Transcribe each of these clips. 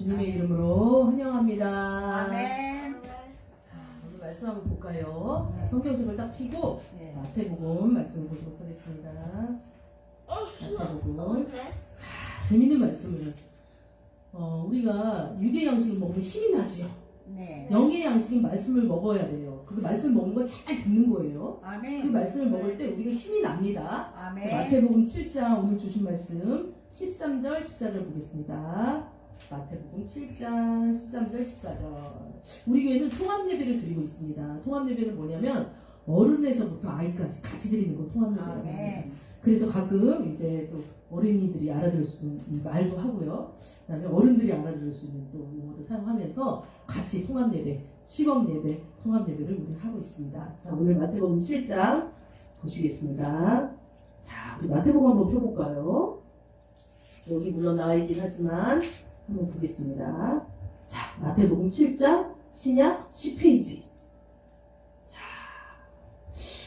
주님의 이름으로 환영합니다. 아멘. 오늘 말씀 한번 볼까요? 성경책을 딱 펴고 마태복음 말씀을 보도록 하겠습니다. 마태복음. 자, 재밌는 말씀을. 우리가 육의 양식을 먹으면 힘이 나지요. 네. 영의 양식인 말씀을 먹어야 돼요. 그 말씀 먹는 걸 잘 듣는 거예요. 아멘. 그 말씀을 먹을 때 우리가 힘이 납니다. 아멘. 자, 마태복음 7장 오늘 주신 말씀 13절 14절 보겠습니다. 마태복음 7장 13절 14절. 우리 교회는 통합 예배를 드리고 있습니다. 통합 예배는 뭐냐면 어른에서부터 아이까지 같이 드리는 거 통합 예배라고 합니다. 그래서 가끔 이제 또 어린이들이 알아들을 수 있는 말도 하고요. 그다음에 어른들이 알아들을 수 있는 또 용어도 사용하면서 같이 통합 예배, 시범 예배, 통합 예배를 우리 하고 있습니다. 자, 오늘 마태복음 7장 보시겠습니다. 자, 우리 마태복음 한번 펴볼까요? 여기 물론 나와 있긴 하지만 한번 보겠습니다. 자, 마태복음 7장 신약 10페이지. 자,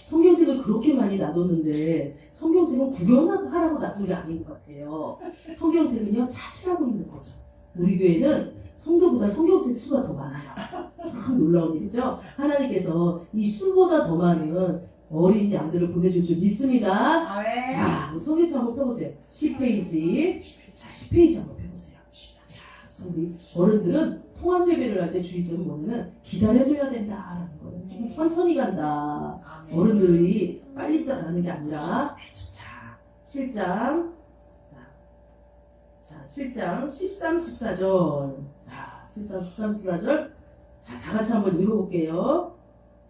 성경책을 그렇게 많이 놔뒀는데 성경책은 구경하라고 놔둔 게 아닌 것 같아요. 성경책은요, 찾으라고 있는 거죠. 우리 교회는 성도보다 성경책 수가 더 많아요. 참 놀라운 일이죠. 하나님께서 이 수보다 더 많은 어린 양들을 보내줄 줄 믿습니다. 아멘. 자, 우리 성경책 한번 펴보세요. 10페이지. 자, 10페이지 한번 펴보세요. 자, 우리 어른들은 통합 예배를 할 때 주의점은 뭐냐면 기다려줘야 된다라는 거예요. 좀 천천히 간다. 아멘. 어른들이 빨리 따라가는 게 아니라. 자, 7장. 자, 7장 13, 14절. 자, 7장 13, 14절. 자, 다 같이 한번 읽어볼게요.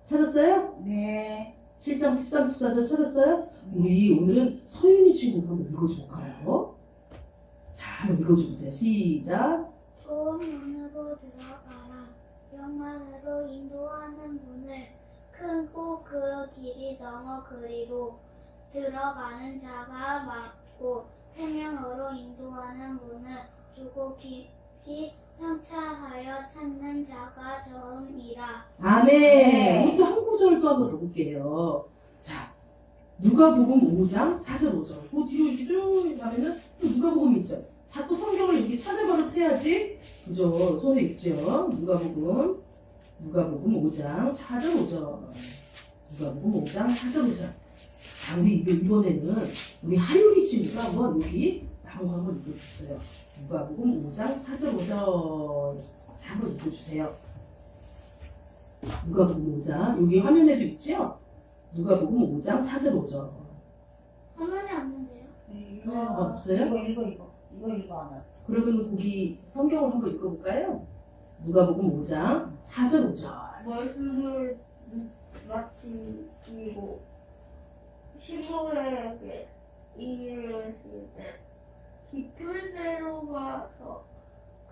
찾았어요? 네. 7장 13, 14절 찾았어요? 우리 오늘은 서윤이 친구가 한번 읽어줘볼까요? 자, 한번 읽어줘보세요. 시작. 좋은 문으로 들어가라. 영안으로 인도하는 문을 크고 그 길이 너머 그리로 들어가는 자가 많고 생명으로 인도하는 문을 두고 깊이 현차하여 찾는 자가 적음이라. 아멘. 네. 우리 또 한 구절 또 한번 더 볼게요. 자, 누가복음 5장 4절 5절. 그 뒤로 이렇게 쭉 가면은 또 누가복음 1절. 자꾸 성경을 이렇게 찾아가려 해야지. 그죠? 손에 있죠. 누가복음 5장 4절 5절. 누가복음 5장 4절 5절. 자, 우리 이번에는 우리 하율이 친구가 한번 여기 나온 거 한번 읽어주세요. 누가복음 5장 4절 5절. 자, 한번 읽어주세요. 누가복음 5장. 여기 화면에도 있죠? 누가복음 5장 4절 5절. 화면에 없는데요? 이거 없어요? 이거 읽어 하나. 그러면 거기 성경을 한번 읽어볼까요? 누가복음 5장 4절 5절. 말씀을 마치고 시모에게 이르시되 깊은 데로 가서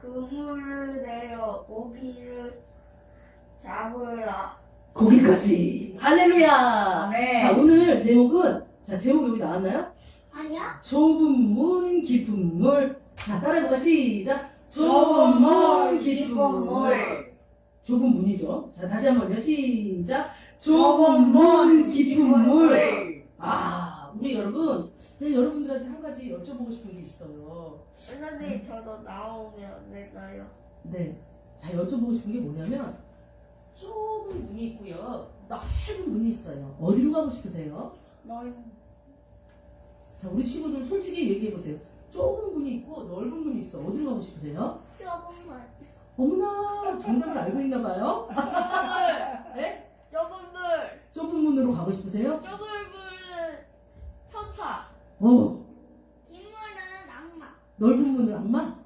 그물을 내려 고기를 잡으라. 거기까지. 할렐루야. 아멘. 자, 오늘 제목은, 자, 제목 여기 나왔나요? 아니야? 좁은 문 깊은 물. 자, 따라해볼까? 시작. 좁은 문, 깊은 물. 좁은 문이죠. 자, 다시 한번요. 시작. 좁은 문 깊은 물. 아, 우리 여러분, 제가 여러분들한테 한 가지 여쭤보고 싶은 게 있어요. 선생님 저도 나오면 안 될까요? 네. 자, 여쭤보고 싶은 게 뭐냐면, 좁은 문이 있고요. 넓은 문이 있어요. 어디로 가고 싶으세요? 너희 자, 우리 친구들 솔직히 얘기해보세요. 좁은 문이 있고 넓은 문이 있어. 어디로 가고 싶으세요? 좁은 문. 어머나, 정답을 알고 있나봐요? 네? 좁은 물, 좁은 문으로 가고 싶으세요? 좁은 물은 천사. 긴 문은 악마. 넓은 문은 악마?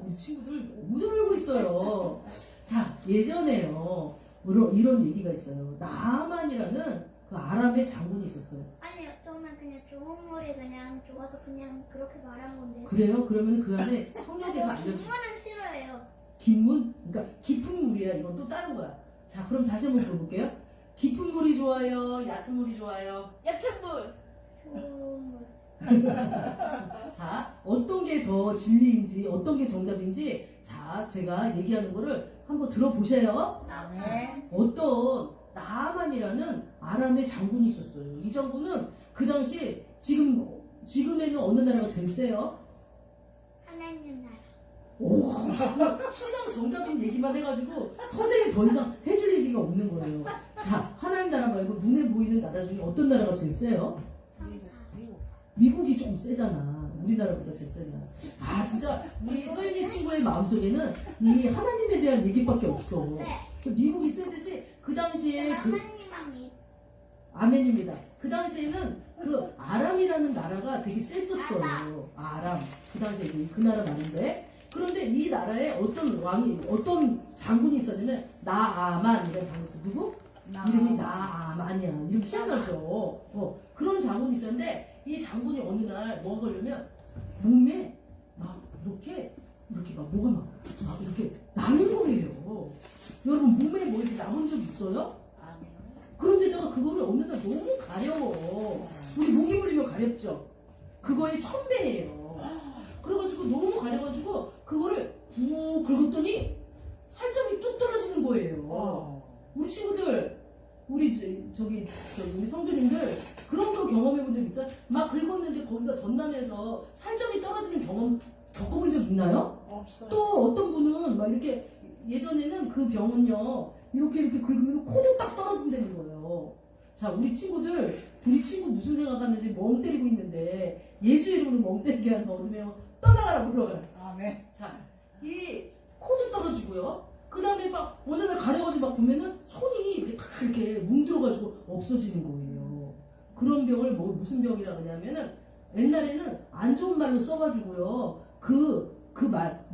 우리 친구들 너무 잘 알고 있어요. 자, 예전에요. 이런 얘기가 있어요. 나만이라는 그 아람의 장군이 있었어요. 아니요, 저는 그냥 좁은 물이 그냥 좋아서 그냥 그렇게 말한 건데. 그래요? 그러면 그 안에 성경에서 긴 알려준 문은 싫어해요. 긴 문? 그러니까 깊은 물이야. 이건 또 다른 거야. 자, 그럼 다시 한번 들어볼게요. 깊은 물이 좋아요? 얕은 물이 좋아요? 얕은 물, 좁은 물. 자, 어떤 게 더 진리인지, 어떤 게 정답인지, 자, 제가 얘기하는 거를 한번 들어보세요. 아멘. 어떤 나만이라는 아람의 장군이 있었어요. 이 장군은 그 당시 지금에는 어느 나라가 제일 세요? 하나님 나라. 오, 신앙 정답인 얘기만 해가지고 선생님이 더 이상 해줄 얘기가 없는 거예요. 자, 하나님 나라 말고 눈에 보이는 나라 중에 어떤 나라가 제일 세요? 천사. 미국이 조금 세잖아. 우리나라보다 제일 세잖아. 아, 진짜 우리 서윤이 친구의 마음속에는 이 하나님에 대한 얘기밖에 없어. 네. 미국이 세듯이 그 당시에 그 하나님만 믿. 아멘입니다. 그 당시에는 그 아람이라는 나라가 되게 셌었어요. 아람. 그 당시에 그 나라 많은데. 그런데 이 나라에 어떤 왕이, 어떤 장군이 있었냐면, 나아만이라는 장군이 있어. 누구? 이름이 나아만이야. 이름 희한하죠. 그런 장군이 있었는데, 이 장군이 어느 날 뭐가 걸려면, 몸에 막 이렇게 막 뭐가 막 이렇게 남은 거예요. 여러분, 몸에 뭐 이렇게 남은 적 있어요? 그런데다가 그거를 어느 날 너무 가려워. 우리 모기 물리면 가렵죠? 그거의 1000배예요. 그래가지고 너무 가려가지고 그거를 푹 긁었더니 살점이 뚝 떨어지는 거예요. 우리 친구들, 우리 우리 성도님들 그런 거 경험해 본 적 있어요? 막 긁었는데 거기가 덧나면서 살점이 떨어지는 경험 겪어본 적 있나요? 없어요. 또 어떤 분은 막 이렇게 예전에는 그 병은요 이렇게 긁으면 코로 딱 떨어진다는 거예요. 자, 우리 친구들 무슨 생각하는지 멍 때리고 있는데 예수 이름으로 멍 때리게 하는 거 얻으면 떠나가라 물러가라. 아멘. 자, 이 코도 떨어지고요. 그 다음에 막 어느 날 가려가지고 막 보면은 손이 이렇게 탁 이렇게 뭉들어가지고 없어지는 거예요. 그런 병을 무슨 병이라 그러냐면은 옛날에는 안 좋은 말로 써가지고요. 그 말,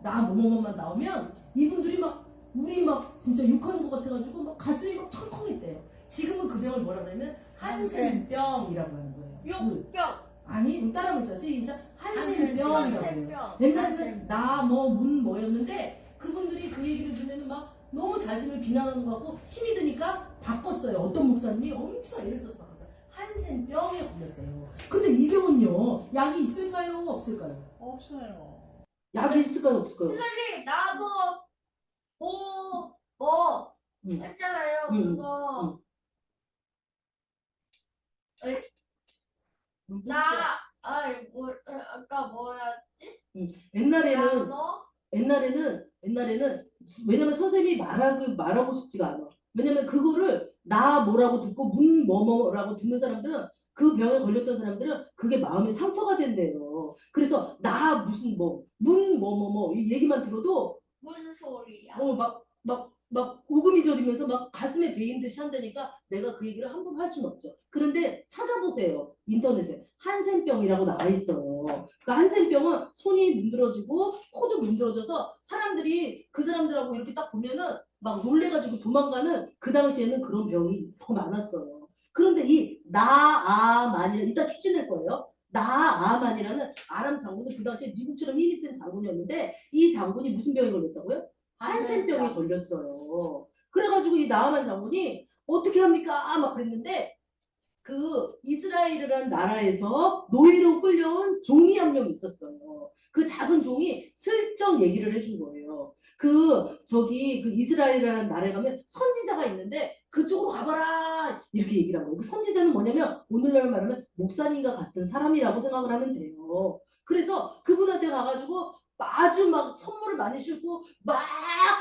나 뭐뭐뭐만 나오면 이분들이 막 우리 막 진짜 욕하는 것 같아가지고 막 가슴이 막 청컹했대요. 지금은 그 병을 뭐라 그러냐면 한센병이라고 하는 거예요. 욕병. 아니, 따라 붙자. 시작. 한센병이라고 해요. 한센병. 옛날에는 나 뭐였는데 그분들이 그 얘기를 들으면 막 너무 자신을 비난하는 것 같고 힘이 드니까 바꿨어요. 어떤 목사님이 엄청 애를 써서 바꿨어요. 한센병에 걸렸어요. 근데 이 병은요, 약이 있을까요? 없을까요? 없어요. 약이 있을까요? 없을까요? 선생님, 나도 뭐 응. 했잖아요. 응, 그거 아까 뭐였지? 옛날에는 나도 옛날에는 왜냐면 선생님이 말하고 싶지가 않아. 왜냐면 그거를 나 뭐라고 듣고 뭐뭐라고 듣는 사람들은 그 병에 걸렸던 사람들은 그게 마음에 상처가 된대요. 그래서 나 무슨 뭐뭐뭐 이 얘기만 들어도 무슨 소리야? 막 오금이 저리면서 막 가슴에 베인 듯이 한다니까 내가 그 얘기를 함부로 할 수는 없죠. 그런데 찾아보세요. 인터넷에 한센병이라고 나와 있어요. 그 한센병은 손이 문드러지고 코도 문드러져서 사람들이 그 사람들하고 이렇게 딱 보면은 막 놀래가지고 도망가는 그 당시에는 그런 병이 더 많았어요. 그런데 이 나아만이라 이따 퀴즈 낼 거예요. 나아만이라는 아람 장군은 그 당시에 미국처럼 힘이 센 장군이었는데 이 장군이 무슨 병에 걸렸다고요? 한센병에 걸렸어요. 그래가지고 이 나아만 장군이 어떻게 합니까? 막 그랬는데 그 이스라엘이라는 나라에서 노예로 끌려온 종이 한 명 있었어요. 그 작은 종이 슬쩍 얘기를 해준 거예요. 그 이스라엘이라는 나라에 가면 선지자가 있는데 그쪽으로 가봐라 이렇게 얘기를 한 거예요. 그 선지자는 뭐냐면 오늘날 말하면 목사님과 같은 사람이라고 생각을 하면 돼요. 그래서 그분한테 가가지고 아주 막 선물을 많이 싣고 막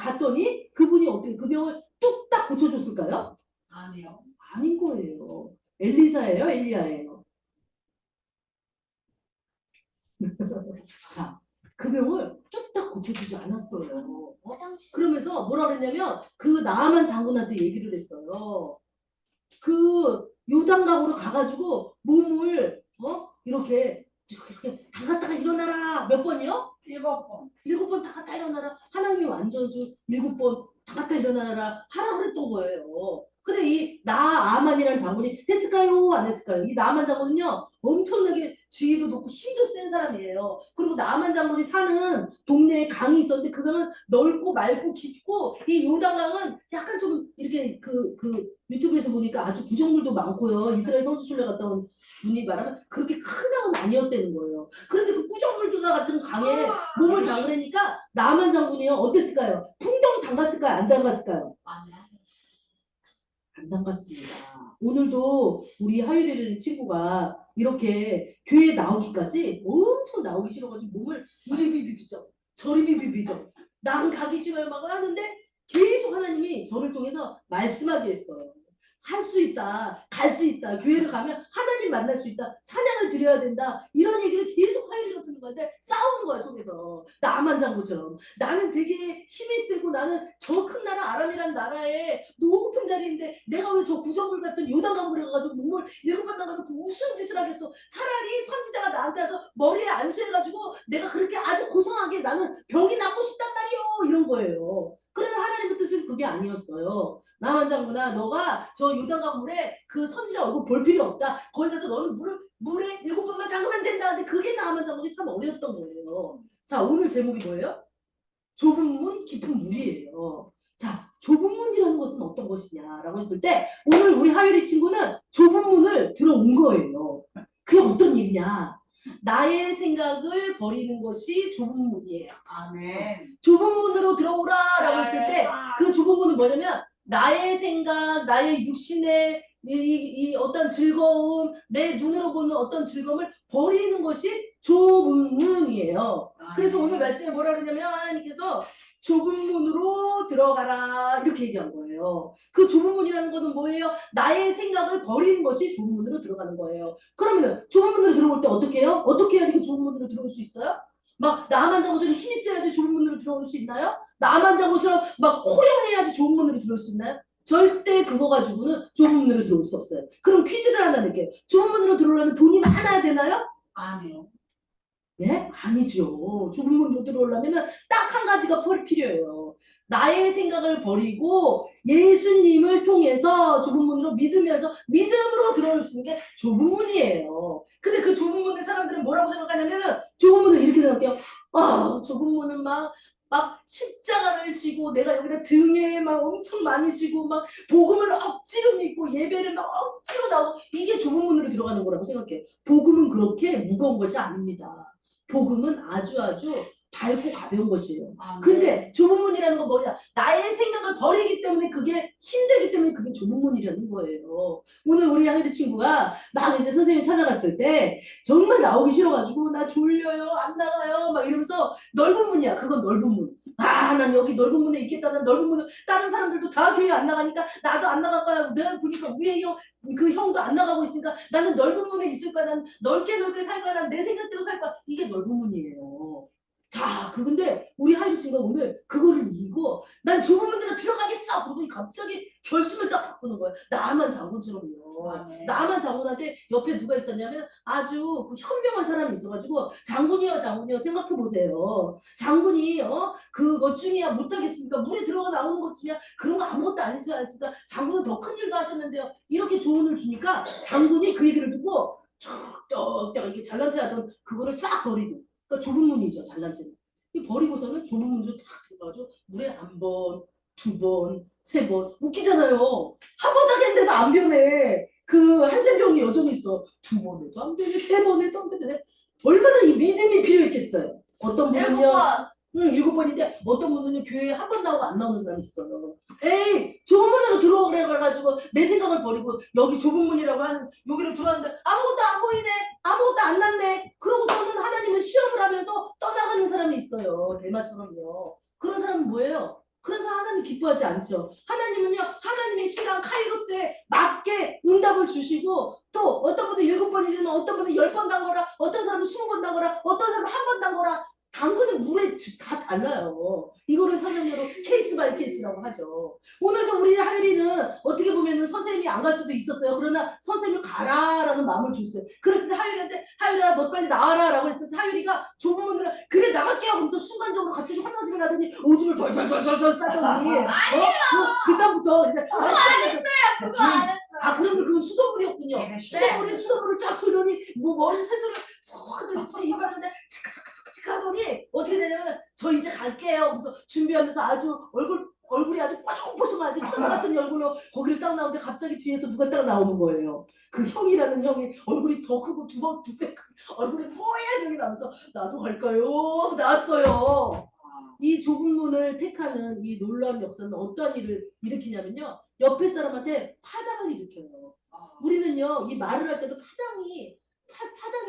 갔더니 그분이 어떻게 그 병을 뚝딱 고쳐줬을까요? 아니요. 아닌 거예요. 엘리사예요, 엘리야예요. 자, 그 병을 뚝딱 고쳐주지 않았어요. 화장실. 그러면서 뭐라 그랬냐면 그 나아만 장군한테 얘기를 했어요. 그 요단강으로 가가지고 몸을 이렇게 담갔다가 일어나라. 몇 번이요? 7번. 7번 담갔다 일어나라. 하나님의 완전수 7번 담갔다 일어나라 하라 그랬던 거예요. 근데 이 나아만이라는 장군이 했을까요? 안 했을까요? 이 나아만 장군은요 엄청나게 지위도 높고 힘도 센 사람이에요. 그리고 나아만 장군이 사는 동네에 강이 있었는데 그 강은 넓고 맑고 깊고 이 요단강은 약간 좀 이렇게 그 유튜브에서 보니까 아주 구정물도 많고요. 이스라엘 성지순례 갔다 온 분이 말하면 그렇게 큰 강은 아니었다는 거예요. 그런데 그 구정물들과 같은 강에 몸을 담그니까 나아만 장군이요 어땠을까요? 풍덩 담갔을까요? 안 담갔을까요? 안 담갔습니다. 오늘도 우리 하율이라는 친구가 이렇게 교회 나오기까지 엄청 나오기 싫어가지고 몸을 으리비비비죠. 저림이 비비죠. 난 가기 싫어요 막 하는데 계속 하나님이 저를 통해서 말씀하게 했어요. 할 수 있다, 갈 수 있다, 교회를 가면 하나님 만날 수 있다, 찬양을 드려야 된다, 이런 얘기를 계속 하이리가 듣는 건데 싸우는 거야 속에서. 나만 장구처럼 나는 되게 힘이 세고 나는 저 큰 나라 아람이라는 나라에 높은 자리인데 내가 왜 저 구정물 같은 요단강물에 가가지고 눈물 7번 나가는 그 우스운 짓을 하겠어. 차라리 선지자가 나한테 와서 머리에 안수해가지고 내가 그렇게 아주 고상하게 나는 병이 낫고 싶단 말이요 이런 거예요. 그러나 하나님의 뜻은 그게 아니었어요. 나만 장구나 너가 저 요단강 물에 그 선지자 얼굴 볼 필요 없다. 거기 가서 너는 물에 7번만 담그면 된다. 근데 그게 나만 장구기 참 어려웠던 거예요. 자, 오늘 제목이 뭐예요? 좁은 문 깊은 물이에요. 자, 좁은 문이라는 것은 어떤 것이냐라고 했을 때 오늘 우리 하율이 친구는 좁은 문을 들어온 거예요. 그게 어떤 일이냐? 나의 생각을 버리는 것이 좁은 문이에요. 아멘. 좁은 문으로 들어오라라고 했을 때 그 좁은 문은 뭐냐면 나의 생각, 나의 육신의 이 어떤 즐거움, 내 눈으로 보는 어떤 즐거움을 버리는 것이 좁은 문이에요. 그래서 오늘 말씀에 뭐라 그러냐면 하나님께서 좁은 문으로 들어가라 이렇게 얘기한 거예요. 그 좁은 문이라는 것은 뭐예요? 나의 생각을 버리는 것이 좁은 문으로 들어가는 거예요. 그러면은 좁은 문으로 들어올 때 어떻게 해요? 어떻게 해야지 그 좁은 문으로 들어올 수 있어요? 막 나만 장구처럼 힘이 세야지 좁은 문으로 들어올 수 있나요? 나만 장구처럼 막 호령해야지 좁은 문으로 들어올 수 있나요? 절대 그거 가지고는 좁은 문으로 들어올 수 없어요. 그럼 퀴즈를 하나 낼게요. 좁은 문으로 들어오려면 돈이 많아야 되나요? 아니요. 네? 아니죠. 좁은 문으로 들어오려면 딱 한 가지가 필요해요. 나의 생각을 버리고 예수님을 통해서 좁은 문으로 믿으면서 믿음으로 들어올 수 있는 게 좁은 문이에요. 근데 그 좁은 문을 사람들은 뭐라고 생각하냐면 좁은 문을 이렇게 생각해요. 아, 좁은 문은 막 십자가를 지고 내가 여기다 등에 막 엄청 많이 지고 막 복음을 억지로 믿고 예배를 막 억지로 나오고 이게 좁은 문으로 들어가는 거라고 생각해. 복음은 그렇게 무거운 것이 아닙니다. 복음은 아주 밝고 가벼운 것이에요. 아멘. 근데 좁은 문이라는 건 뭐냐? 나의 생각을 버리기 때문에 그게 힘들기 때문에 그게 좁은 문이라는 거예요. 오늘 우리 하율이 친구가 막 이제 선생님 찾아갔을 때 정말 나오기 싫어가지고 나 졸려요, 안 나가요, 막 이러면서 넓은 문이야. 그건 넓은 문. 아, 난 여기 넓은 문에 있겠다. 난 넓은 문은 다른 사람들도 다 교회 안 나가니까 나도 안 나갈 거야. 내가 보니까 위에 그 형도 안 나가고 있으니까 나는 넓은 문에 있을 거야. 난 넓게 살 거야. 난 내 생각대로 살 거야. 이게 넓은 문이에요. 자, 근데 우리 하이루 친구가 오늘 그거를 이기고 난 좁은 문으로 들어가겠어. 그러더니 갑자기 결심을 딱 바꾸는 거예요. 나만 장군처럼요. 아멘. 나만 장군한테 옆에 누가 있었냐면 아주 그 현명한 사람이 있어가지고 장군이요 생각해보세요. 장군이 그것 중이야 못하겠습니까? 물에 들어가 나오는 것 중이야 그런 거 아무것도 아니지 않습니까? 장군은 더 큰 일도 하셨는데요. 이렇게 조언을 주니까 장군이 그 얘기를 듣고 쩍쩍 이렇게 잘난 체 하던 그거를 싹 버리고 그러니까 좁은 문이죠, 잘난 체는. 이 버리고서는 좁은 문으로 탁 들어가죠. 물에 한 번, 2번, 3번. 웃기잖아요. 한 번 딱 했는데도 안 변해. 그 한센병이 여전히 있어. 2번 해도 안 변해, 3번 해도 안 변해. 얼마나 이 믿음이 필요했겠어요. 어떤 분은요. 7번. 7번인데 어떤 분은요 교회에 한 번 나오고 안 나오는 사람이 있어요. 에이 좁은 문으로 들어오래 가지고 내 생각을 버리고 여기 좁은 문이라고 하는 여기를 들어왔는데 아무것도 안 보이네, 아무것도 안 났네. 그러고서는 하나님은 시험을 하면서 떠나가는 사람이 있어요. 대마처럼요. 그런 사람은 뭐예요? 그래서 하나님 기뻐하지 않죠. 하나님은요 하나님의 시간 카이로스에 맞게 응답을 주시고 또 어떤 분은 7번이지만 어떤 분은 10번 담거라, 어떤 사람은 20번 담거라, 어떤 사람은 한 번 담거라. 당근은 물에 다 달라요. 이거를 설명으로 케이스 바이 케이스라고 하죠. 오늘도 우리 하율이는 어떻게 보면은 선생님이 안 갈 수도 있었어요. 그러나 선생님을 가라라는 마음을 줬어요. 그랬을 때 하율이한테 하율아 너 빨리 나와라라고 했을 때 하율이가 좁은 문을 그래 나갈게요 하면서 순간적으로 갑자기 화장실을 가더니 오줌을 절절절절절 싸더니 그다음부터 이제 그거 안 했어요. 아 그러면 그건 수돗물이었군요. 네. 수돗물을 쫙 틀더니 뭐 머리 세수를 하듯이 입안에 하더니 어떻게 되냐면 저 이제 갈게요 하면서 준비하면서 아주 얼굴이 아주 뽀송뽀송하지 천사 같은 얼굴로 거기를 딱 나오는데 갑자기 뒤에서 누가 딱 나오는 거예요. 그 형이라는 형이 얼굴이 더 크고 두 배 얼굴이 뽀얗게 나면서 나도 갈까요? 하고 나왔어요. 이 좁은 문을 택하는 이 놀라운 역사는 어떠한 일을 일으키냐면요. 옆에 사람한테 파장을 일으켜요. 우리는요 이 말을 할 때도 파장이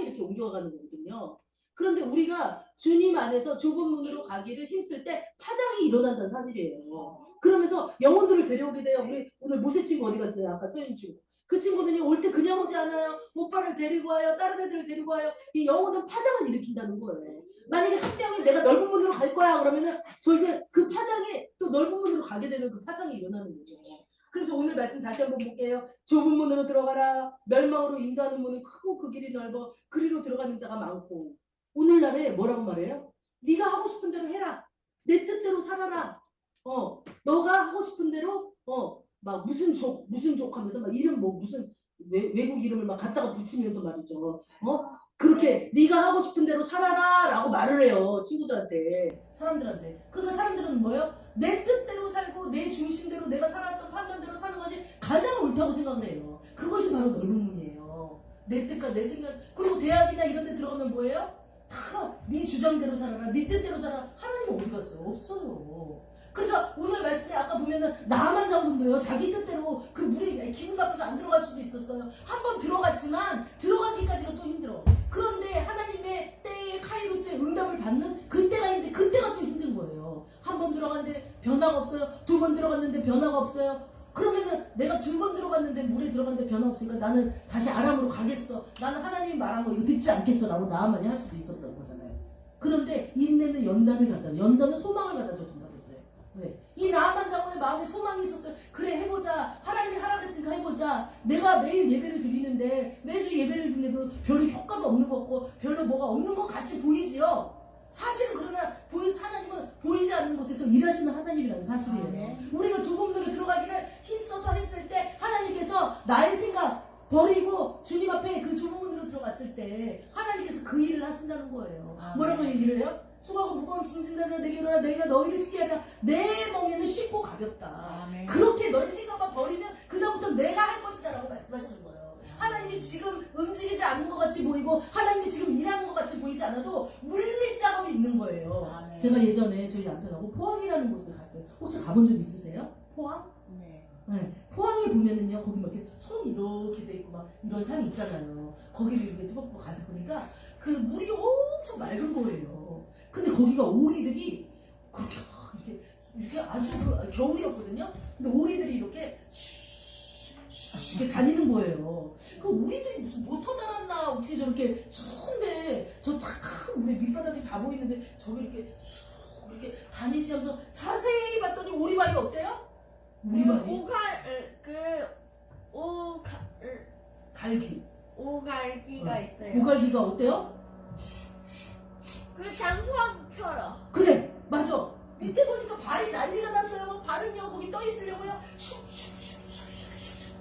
이렇게 옮겨가는 거거든요. 그런데 우리가 주님 안에서 좁은 문으로 가기를 힘쓸 때 파장이 일어난다는 사실이에요. 그러면서 영혼들을 데려오게 돼요. 우리 오늘 모세 친구 어디 갔어요? 아까 서현 친구. 그 친구들이 올 때 그냥 오지 않아요. 오빠를 데리고 와요. 다른 애들을 데리고 와요. 이 영혼은 파장을 일으킨다는 거예요. 만약에 한 명이 내가 넓은 문으로 갈 거야 그러면은 이제 그 파장이 또 넓은 문으로 가게 되는 그 파장이 일어나는 거죠. 그래서 오늘 말씀 다시 한번 볼게요. 좁은 문으로 들어가라. 멸망으로 인도하는 문은 크고 그 길이 넓어 그리로 들어가는 자가 많고. 오늘날에 뭐라고 말해요? 네가 하고 싶은 대로 해라. 내 뜻대로 살아라. 너가 하고 싶은 대로 막 무슨 족 하면서 막 이름 뭐 무슨 외국 이름을 막 갖다가 붙이면서 말이죠. 그렇게 네가 하고 싶은 대로 살아라라고 말을 해요. 친구들한테, 사람들한테. 그러니까 사람들은 뭐예요? 내 뜻대로 살고 내 중심대로 내가 살았던 판단대로 사는 것이 가장 옳다고 생각을 해요. 그것이 바로 넓은 문이에요. 내 뜻과 내 생각. 그리고 대학이나 이런 데 들어가면 뭐예요? 다 네 주장대로 살아라. 네 뜻대로 살아라. 하나님 어디 갔어요? 없어요. 그래서 오늘 말씀에 아까 보면은 나만 장군도요. 자기 뜻대로 그 물이 기분 나빠서 안 들어갈 수도 있었어요. 한번 들어갔지만 들어가기까지가 또 힘들어. 그런데 하나님의 때에 카이로스의 응답을 받는 그때가 있는데 그때가 또 힘든 거예요. 한 번 들어갔는데 변화가 없어요. 두 번 들어갔는데 변화가 없어요. 그러면은 내가 두 번 들어갔는데 물에 들어갔는데 변화 없으니까 나는 다시 아람으로 가겠어. 나는 하나님이 말한 거 이거 듣지 않겠어 라고 나만이 할 수도 있었던 거잖아요. 그런데 인내는 연단은 소망을 갖다 준다고 했어요. 왜? 이 나아만 장군의 마음에 소망이 있었어요. 그래 해보자. 하나님이 하라 그랬으니까 해보자. 내가 매일 예배를 드리는데 매주 예배를 드려도 별로 효과도 없는 것 같고 별로 뭐가 없는 것 같이 보이지요. 사실은 그러나 하나님은 보이지 않는 곳에서 일하시는 하나님이라는 사실이에요. 네. 우리가 좁은 문으로 들어가기를 힘써서 했을 때 하나님께서 나의 생각 버리고 주님 앞에 그 좁은 문으로 들어갔을 때 하나님께서 그 일을 하신다는 거예요. 뭐라고 얘기를 해요? 수고하고 무거운 짐진 자들아 내게 일어나 내가 너희를 쉽게 하라. 내 멍에는 쉽고 가볍다. 그렇게 너의 생각만 버리면 그다음부터 내가 할 것이다 라고 말씀하시는 거예요. 하나님이 지금 움직이지 않는 것 같이 보이고 하나님이 지금 일하는 것 같이 보이지 않아도 물밑 작업이 있는 거예요. 제가 예전에 저희 남편하고 포항이라는 곳을 갔어요. 혹시 가본 적 있으세요? 포항? 네. 네. 포항에 보면은요, 거기 막 이렇게 손 이렇게 돼 있고 막 이런 산이 있잖아요. 거기를 이렇게 뚜벅뚜벅 가서 보니까 그 물이 엄청 맑은 거예요. 근데 거기가 오리들이 그렇게 이렇게 아주 겨울이었거든요. 근데 오리들이 이렇게 이렇게 다니는 거예요. 그 오리들이 무슨 모터 달았나 어떻게 저렇게 추운데 저 착한 물에 밑바닥이 다 보이는데 저기 이렇게 이렇게 다니지 하면서 자세히 봤더니 오리발이 어때요? 오리발이 갈기. 오갈기가 있어요. 오갈기가 어때요? 그 장수함처럼. 그래 맞아. 밑에 보니까 발이 난리가 났어요. 발은요 거기 떠 있으려고요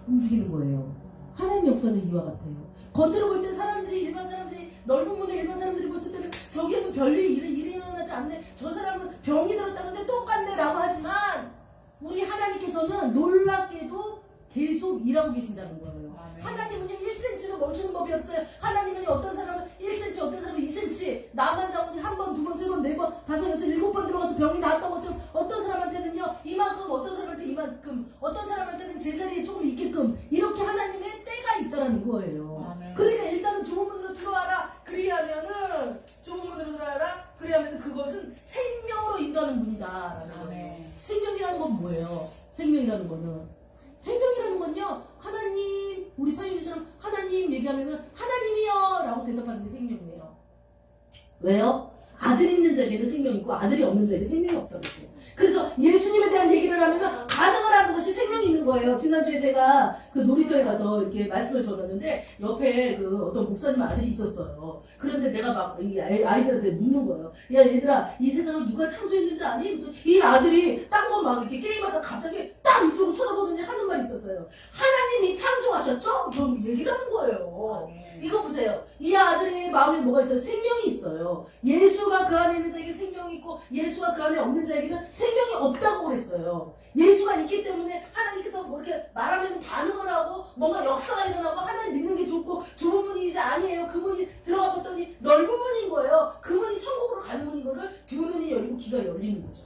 움직이는 거예요. 하나님의 역사는 이와 같아요. 겉으로 볼 때 일반 사람들이 넓은 문에 일반 사람들이 봤을 때는 저기에는 별일 일이 일어나지 않네. 저 사람은 병이 들었다는데 똑같네 라고 하지만 우리 하나님께서는 놀랍게도 계속 일하고 계신다는 거예요. 하나님은요 1cm도 멈추는 법이 없어요. 하나님은 어떤 사람은 1cm 어떤 사람은 2cm 나만 장군이 한 번, 두 번, 세 번, 네 번, 다섯, 여섯, 일곱 번 들어가서 병이 나았던 것처럼 어떤 사람한테는요 이만큼 어떤 사람한테 이만큼 어떤 사람한테는 제자리에 조금 있게끔 이렇게 하나님의 때가 있다라는 거예요. 그러니까 일단은 좁은 문으로 들어와라. 그리하면은 좁은 문으로 들어와라. 그리하면 그것은 생명으로 인도하는 문이다라는 거예요. 생명이라는 건 뭐예요? 생명이라는 건요 하나님 우리 서윤이처럼 하나님 얘기하면은 하나님이요 라고 대답하는 게 생명이에요. 왜요? 아들 있는 자에게는 생명이 있고 아들이 없는 자에게 생명이 없다고 했어요. 그래서 예수님에 대한 얘기를 하면은 가능을 하는 것이 생명이 있는 거예요. 지난주에 제가 그 놀이터에 가서 이렇게 말씀을 전했는데 옆에 그 어떤 목사님 아들이 있었어요. 그런데 내가 막 이 아이들한테 묻는 거예요. 야 얘들아 이 세상을 누가 창조했는지 아니? 이 아들이 딴 거 막 이렇게 게임하다가 갑자기 딱 이쪽으로 쳐다보더니 하는 말이 있었어요. 하나님이 창조하셨죠? 저 얘기를 하는 거예요. 이거 보세요. 이 아들의 마음에 뭐가 있어요? 생명이 있어요. 예수가 그 안에 있는 자에게 생명이 있고 예수가 그 안에 없는 자에게는 생명이 없다고 그랬어요. 예수가 있기 때문에 하나님께서 뭐 이렇게 말하면 반응을 하고 뭔가 역사가 일어나고 하나님 믿는 게 좋고 좁은 문이 이제 아니에요. 그 문이 들어가 봤더니 넓은 문인 거예요. 그 문이 천국으로 가는 문인 거를 두 눈이 열리고 귀가 열리는 거죠.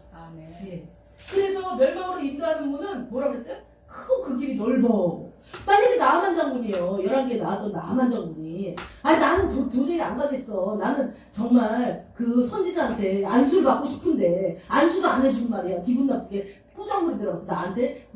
예. 그래서 멸망으로 인도하는 문은 뭐라 그랬어요? 크고 그 길이 넓어. 만약에 나아만 장군이에요. 11개 나왔던 나아만 장군이. 아니, 나는 도저히 안 가겠어. 나는 정말 그 선지자한테 안수를 받고 싶은데, 안수도 안 해주고 말이야. 기분 나쁘게 꾸정거리 들어가서 나한테,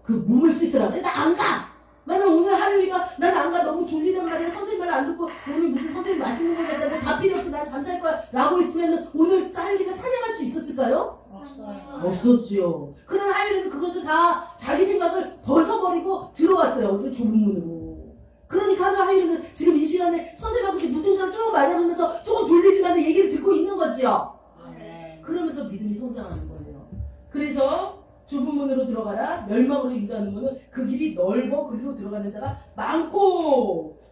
그 몸을 씻으라 그래? 나 안 가! 만약 오늘 하율이가 난 안 가. 너무 졸리단 말이야. 선생님 말 안 듣고 오늘 무슨 선생님 맛있는 거 갖다 다 필요 없어. 난 잠잘 거야. 라고 했으면은 오늘 하율이가 찬양할 수 있었을까요? 없어요. 없었지요. 그러나 하율이는 그것을 다 자기 생각을 벗어버리고 들어왔어요. 어디 좁은 문으로. 그러니까 하율이는 지금 이 시간에 선생님하고 눈동자를 쭉 맞아보면서 조금 졸리지만 얘기를 듣고 있는 거지요. 아멘. 그러면서 믿음이 성장하는 거예요. 그래서 좁은 문으로 들어가라. 멸망으로 인도하는 문은 그 길이 넓어 그리로 들어가는 자가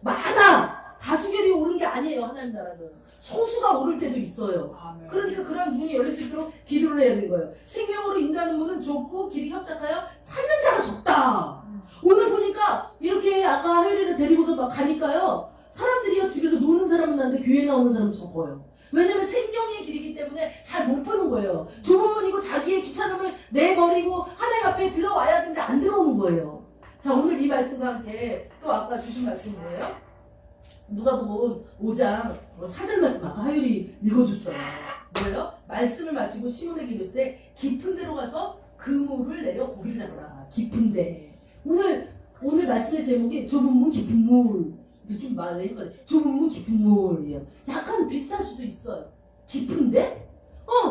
많아. 다수결이 오른 게 아니에요. 하나님 나라는. 소수가 오를 때도 있어요. 아멘. 그러니까 그러한 문이 열릴 수 있도록 기도를 해야 되는 거예요. 생명으로 인도하는 문은 좁고 길이 협착하여 찾는 자가 적다. 오늘 보니까 이렇게 아까 하율이를 데리고서 막 가니까요. 사람들이요 집에서 노는 사람은 많은데 교회 나오는 사람은 적어요. 왜냐면 생명의 길이기 때문에 잘 못 보는 거예요. 좁은 문이고 자기의 귀찮음을 내버리고 하나님 앞에 들어와야 되는데 안 들어오는 거예요. 자, 오늘 이 말씀과 함께 또 아까 주신 말씀이 뭐예요? 누가복음 5장 4절 말씀 아까 하율이 읽어줬어요. 뭐예요? 말씀을 마치고 시몬에게 이르시되 때 깊은 데로 가서 그물을 내려 고기를 잡으라. 깊은 데. 오늘 말씀의 제목이 좁은 문 깊은 물. 좀 말을 해요. 좁은 문 깊은 물이에요. 약간 비슷할 수도 있어요. 깊은데?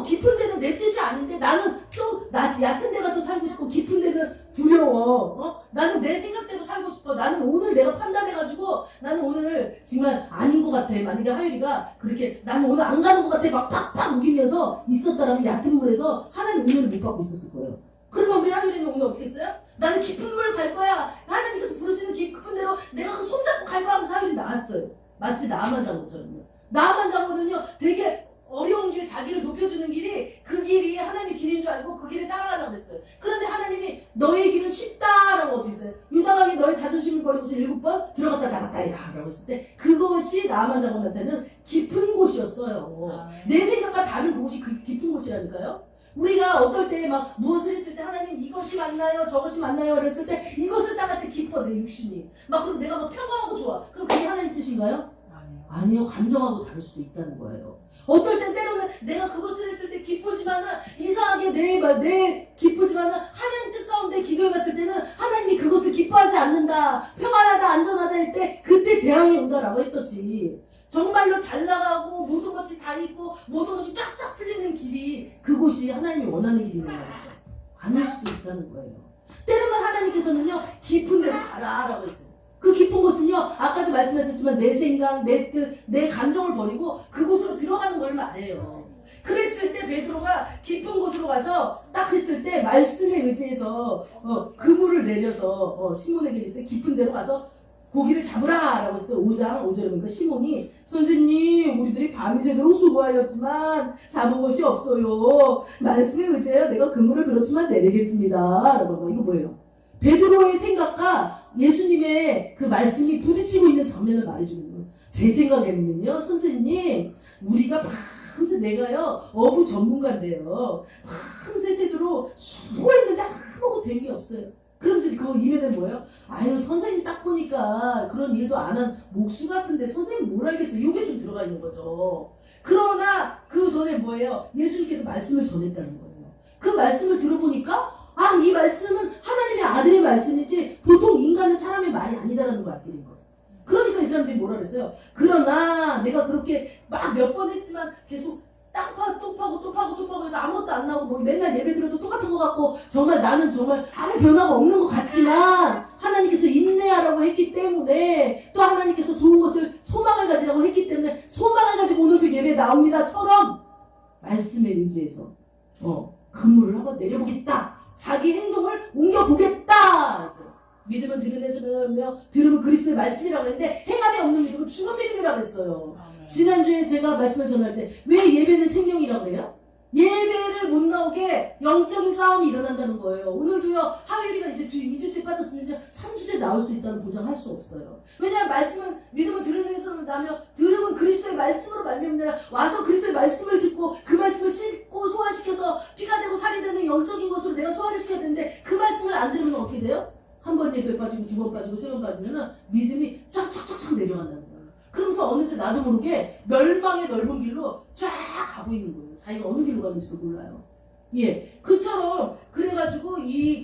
깊은 데는 내 뜻이 아닌데 나는 좀 얕은 데 가서 살고 싶고 깊은 데는 두려워. 나는 내 생각대로 살고 싶어. 나는 오늘 내가 판단해가지고 나는 오늘 정말 아닌 것 같아. 만약에 하율이가 그렇게 나는 오늘 안 가는 것 같아 막 팍팍 우기면서 있었다라면 얕은 물에서 하나님 은혜를 못 받고 있었을 거예요. 그러면 우리 하율이는 오늘 어떻게 했어요? 나는 깊은 물 갈 거야. 하나님께서 부르시는 깊은 데로 내가 그 손잡고 갈 거야 하면서 하율이 나왔어요. 마치 나만 장군처럼요. 나만 장군은요 되게 어려운 길, 자기를 높여주는 길이 그 길이 하나님의 길인 줄 알고 그 길을 따라가라고 그랬어요. 그런데 하나님이 너의 길은 쉽다라고 어떻게 했어요? 유당하게 너의 자존심을 버리고서 7번 들어갔다 나갔다 라고 했을 때 그것이 나만 장군한테는 깊은 곳이었어요. 내 생각과 다른 그곳이 그 깊은 곳이라니까요. 우리가 어떨 때 막 무엇을 했을 때 하나님 이것이 맞나요? 저것이 맞나요? 그랬을 때 이것을 따갈 때 기뻐 내 육신이. 막 그럼 내가 막 평화하고 좋아. 그럼 그게 하나님 뜻인가요? 아니요. 감정하고 다를 수도 있다는 거예요. 어떨 땐 때로는 내가 그것을 했을 때 기쁘지만은 이상하게 내 기쁘지만은 하나님 뜻 가운데 기도해봤을 때는 하나님이 그것을 기뻐하지 않는다. 평안하다 안전하다 할 때 그때 재앙이 온다라고 했듯이 정말로 잘 나가고 모든 것이 다 있고 모든 것이 쫙쫙 풀리는 길이 그곳이 하나님이 원하는 길이라는 거죠. 아닐 수도 있다는 거예요. 때로는 하나님께서는요 깊은 데로 가라라고 했어요. 그 깊은 곳은요 아까도 말씀하셨지만 내 생각, 내 뜻, 내 감정을 버리고 그곳으로 들어가는 걸 말해요. 그랬을 때 베드로가 깊은 곳으로 가서 딱 했을 때 말씀에 의지해서 그물을 내려서 시몬에게 이르시되 깊은 데로 가서 고기를 잡으라 라고 했을 때 5장 5절에 보니까 시몬이 선생님 우리들이 밤새도록 수고하였지만 잡은 것이 없어요. 말씀에 의지하여 내가 그물을 그렇지만 내리겠습니다 라고. 이거 뭐예요? 베드로의 생각과 예수님의 그 말씀이 부딪히고 있는 장면을 말해주는 거예요. 제 생각에는요 선생님 우리가 밤새 내가요 어부 전문가인데요 밤새 새도록 수고했는데 아무것도 된 게 없어요. 그러면서 그 이면에는 뭐예요? 아유 선생님 딱 보니까 그런 일도 안 한 목수 같은데 선생님 뭘 알겠어요. 이게 좀 들어가 있는 거죠. 그러나 그 전에 뭐예요? 예수님께서 말씀을 전했다는 거예요. 그 말씀을 들어보니까 이 말씀은 하나님의 아들의 말씀이지 보통 인간의 사람의 말이 아니다라는 걸 알게 된 거예요. 그러니까 이 사람들이 뭐라 그랬어요? 그러나 내가 그렇게 막 몇 번 했지만 계속 또 파고 해서 아무것도 안 나오고 뭐 맨날 예배 드려도 똑같은 것 같고 정말 나는 정말 아무 변화가 없는 것 같지만 하나님께서 인내하라고 했기 때문에 또 하나님께서 좋은 것을 소망을 가지라고 했기 때문에 소망을 가지고 오늘 그 예배에 나옵니다처럼 말씀에 의지해서 근무를 한번 내려보겠다. 자기 행동을 옮겨보겠다. 그랬어요. 믿음은 들은 데서 배우며 들으면 그리스도의 말씀이라고 했는데 행함이 없는 믿음은 죽은 믿음이라고 했어요. 지난주에 제가 말씀을 전할 때 왜 예배는 생명이라고 그래요? 예배를 못 나오게 영적인 싸움이 일어난다는 거예요. 오늘도요 하율이가 이제 2주째 빠졌으면 3주째 나올 수 있다는 보장할 수 없어요. 왜냐하면 말씀은 믿음은 들은 데서 나며 들으면 그리스도의 말씀으로 말미암아 와서 그리스도의 말씀을 듣고 그 말씀을 씻고 소화시켜서 피가 되고 살이 되는 영적인 것으로 내가 소화를 시켜야 되는데 그 말씀을 안 들으면 어떻게 돼요? 한 번 예배 빠지고 두 번 빠지고 세 번 빠지면은 믿음이 쫙쫙쫙쫙 내려간다는 거예요. 그러면서 어느새 나도 모르게 멸망의 넓은 길로 쫙 가고 있는 거예요. 자기가 어느 길로 가는지도 몰라요. 예, 그처럼 그래가지고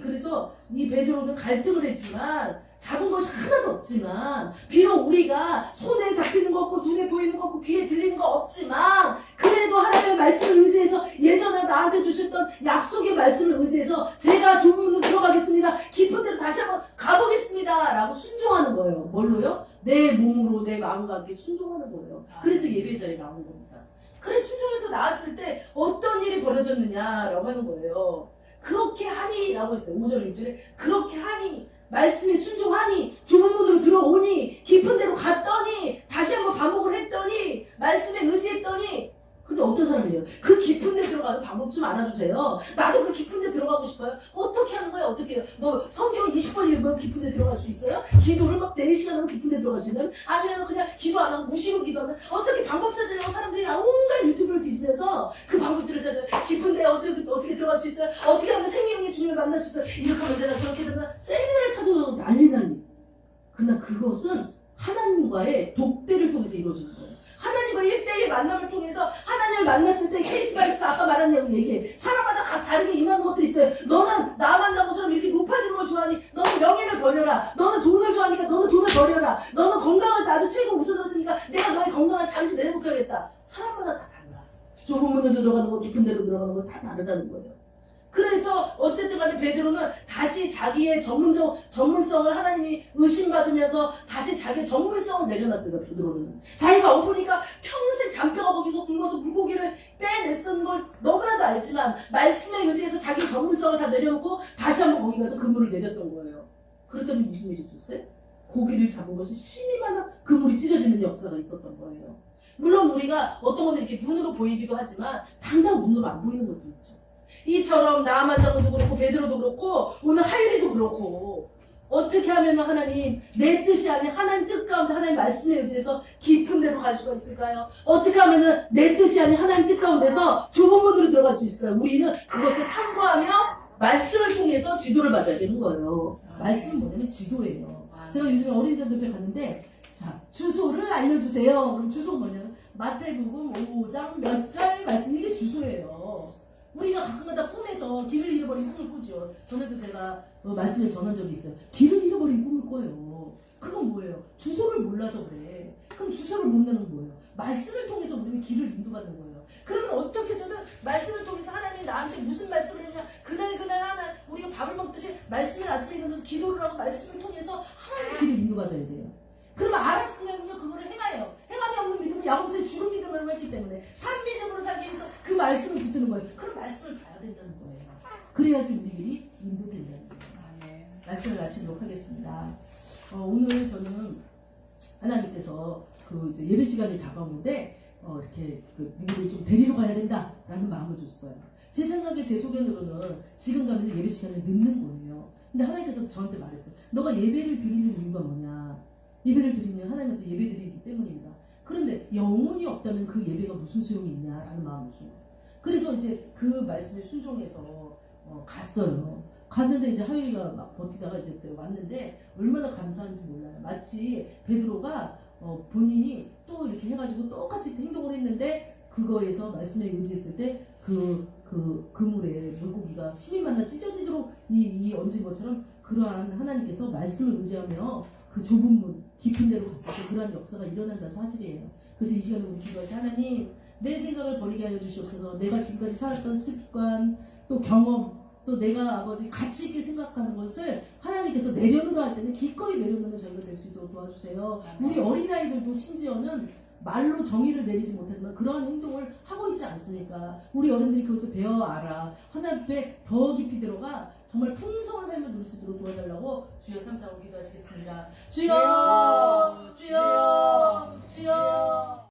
그래서 이 베드로는 갈등을 했지만 잡은 것이 하나도 없지만 비록 우리가 손에 잡히는 거 없고 눈에 보이는 거 없고 귀에 들리는 거 없지만 그래도 하나님의 말씀을 의지해서 예전에 나한테 주셨던 약속의 말씀을 의지해서 제가 좁은 문으로 들어가겠습니다. 깊은 데로 다시 한번 가보겠습니다. 라고 순종하는 거예요. 뭘로요? 내 몸으로 내 마음과 함께 순종하는 거예요. 그래서 예배 자리에 나온 겁니다. 그래 순종해서 나왔을 때 어떤 일이 벌어졌느냐라고 하는 거예요. 그렇게 하니 라고 했어요. 5절 6절에 그렇게 하니 말씀에 순종하니 좁은 문으로 들어오니 깊은 데로 갔더니 다시 한번 반복을 했더니 말씀에 의지했더니 근데 어떤 사람이에요? 그 깊은 데 들어가는 방법 좀 알아주세요. 나도 그 깊은 데 들어가고 싶어요. 어떻게 하는 거예요? 어떻게 해요? 뭐 성경 20번 읽으면 깊은 데 들어갈 수 있어요? 기도를 막 4시간 하면 깊은 데 들어갈 수 있나요? 아니면 그냥 기도 안 하고 무시로 기도하면 어떻게 방법 찾으려고 사람들이 온갖 유튜브를 뒤지면서 그 방법들을 찾아요. 깊은 데 어떻게 들어갈 수 있어요? 어떻게 하면 생명의 주님을 만날 수 있어요? 이렇게 하면 되나 저렇게 되나 세미나를 찾아서 난리. 그러나 그것은 하나님과의 독대를 통해서 이루어지는 거예요. 하나님과 1대1 만남을 통해서 하나님을 만났을 때 케이스가 있어. 아까 말한 내용 얘기해. 사람마다 각 다르게 임하는 것들이 있어요. 너는 나만 나고처럼 이렇게 높아지는 걸 좋아하니 너는 명예를 버려라. 너는 돈을 좋아하니까 너는 돈을 버려라. 너는 건강을 아주 최고 우선으로쓰니까 내가 너의 건강을 잠시 내려놓겠다. 사람마다 다 달라. 좁은 문으로 들어가는 거 깊은 데로 들어가는 거 다 다르다는 거예요. 그래서 어쨌든 간에 베드로는 다시 자기의 전문성을 하나님이 의심받으면서 다시 자기의 전문성을 내려놨어요. 베드로는 자기가 엎으니까 평생 잔뼈가 거기서 굶어서 물고기를 빼냈던 걸 너무나도 알지만 말씀에 의지해서 자기 전문성을 다 내려놓고 다시 한번 거기 가서 그물을 내렸던 거예요. 그랬더니 무슨 일이 있었어요? 고기를 잡은 것이 심히만 그물이 찢어지는 역사가 있었던 거예요. 물론 우리가 어떤 건 이렇게 눈으로 보이기도 하지만 당장 눈으로 안 보이는 것도 있죠. 이처럼 나아만장도 그렇고 베드로도 그렇고 오늘 하율이도 그렇고 어떻게 하면 하나님 내 뜻이 아닌 하나님 뜻 가운데 하나님 말씀에 의지해서 깊은 데로 갈 수가 있을까요? 어떻게 하면 내 뜻이 아닌 하나님 뜻 가운데서 좁은 문으로 들어갈 수 있을까요? 우리는 그것을 삼고하며 말씀을 통해서 지도를 받아야 되는 거예요. 말씀은 뭐냐면 지도예요. 제가 요즘에 어린이집에 갔는데 자 주소를 알려주세요. 그럼 주소가 뭐냐면 마태복음 5장 몇 절 말씀 이게 주소예요. 우리가 가끔가다 꿈에서 길을 잃어버린 꿈을 꾸죠. 전에도 제가 말씀을 전한 적이 있어요. 길을 잃어버린 꿈을 꿔요. 그건 뭐예요? 주소를 몰라서 그래. 그럼 주소를 모르는 건 뭐예요? 말씀을 통해서 우리는 길을 인도받는 거예요. 그러면 어떻게 해서든 말씀을 통해서 하나님이 나한테 무슨 말씀을 했냐 그날 하나 우리가 밥을 먹듯이 말씀을 아침에 일어나서 기도를 하고 말씀을 통해서 하나님의 길을 인도받아야 돼요. 그러면 알았으면요 그거를 행하여 행함이 없는 믿음은 야고보서의 주름 믿음으로 했기 때문에 산 믿음으로 살기 위해서 그 말씀을 붙드는 거예요. 그럼 말씀을 봐야 된다는 거예요. 그래야지 우리 길이 인도된다는 거예요. 말씀을 마치도록 하겠습니다. 오늘 저는 하나님께서 그 이제 예배 시간이 다가오는데 이렇게 그 누구를 좀 데리러 가야 된다라는 마음을 줬어요. 제 생각에 제 소견으로는 지금 가면 예배 시간을 늦는 거예요. 근데 하나님께서 저한테 말했어요. 너가 예배를 드리는 이유가 뭐냐? 예배를 드리면 하나님한테 예배 드리기 때문입니다. 그런데 영혼이 없다면 그 예배가 무슨 소용이 있냐라는 마음을 줘요. 그래서 이제 그 말씀에 순종해서 갔어요. 갔는데 이제 하율이가 막 버티다가 이제 왔는데 얼마나 감사한지 몰라요. 마치 베드로가 본인이 또 이렇게 해가지고 똑같이 행동을 했는데 그거에서 말씀에 의지했을 때 그 그물에 물고기가 심히 만나 찢어지도록 이 얹은 것처럼 그러한 하나님께서 말씀을 의지하며 그 좁은 문, 깊은 데로 갔을 때 그러한 역사가 일어난다는 사실이에요. 그래서 이 시간에 우리 기도할 때 하나님 내 생각을 버리게 하여 주시옵소서. 내가 지금까지 살았던 습관, 또 경험, 또 내가 아버지 가치 있게 생각하는 것을 하나님께서 내려놓으라 할 때는 기꺼이 내려놓는 저희가 될 수 있도록 도와주세요. 우리 어린아이들도 심지어는 말로 정의를 내리지 못하지만 그러한 행동을 하고 있지 않습니까? 우리 어른들이 그것을 배워 알아. 하나님 앞에 더 깊이 들어가 정말 풍성한 삶을 누릴 수 있도록 도와달라고 주여 삼사하고 기도하시겠습니다. 주여